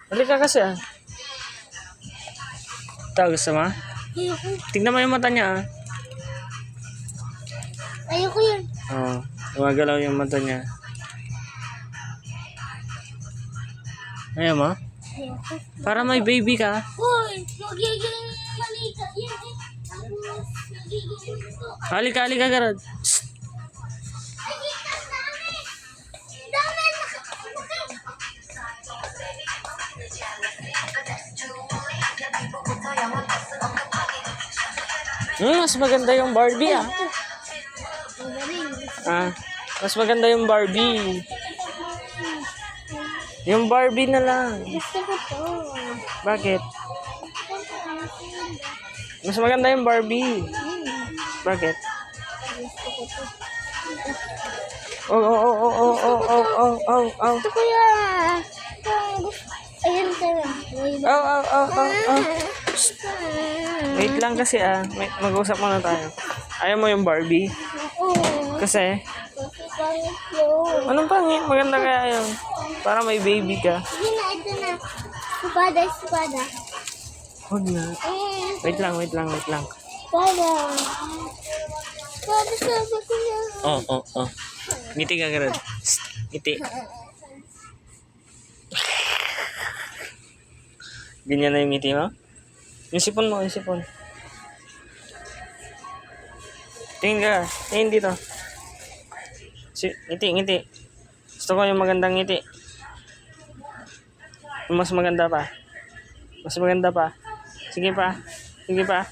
Halika kasi ah. Ito, gusto mo? Ayoko. Tignan mo yung mata niya ah. Ayoko yun. Oo, gumagalaw yung mata niya. Ayaw mo? Ayoko. Para may baby ka. Hoy! Magiging malika yan eh. Tapos, magiging ito. Halika, halika Garad. Ay, ikas na kami! Dami na Mas maganda yung Barbie ah. Ah, mas maganda yung Barbie. Yung Barbie na lang. Gusto ko to. Bakit? Mas maganda yung Barbie. Bakit? Gusto ko to. Oh, oh, oh, oh, oh, oh, oh, oh, oh, oh. Gusto ko yan. Ayun tayo. Oh, oh, oh, oh, oh. Wait lang kasi ah. Mag-usap muna tayo. Ayaw mo yung Barbie? Oo. Kasi, Kasi pangit yun. anong pangit? Maganda kaya yun. Para may baby ka. Sige na, ito na. Espada, espada. Huwag na. Wait lang, wait lang, wait lang. Espada. Sabi ko yan. Oh, oh, oh. Ngiti ka, Garad. Ngiti. Ganyan na yung ngiti mo? Yung sipon mo, yung sipon. Tingin ka, tingin dito. Ngiti, ngiti. Gusto ko yung magandang ngiti. Yung mas maganda pa. Mas maganda pa. Sige pa. Sige pa.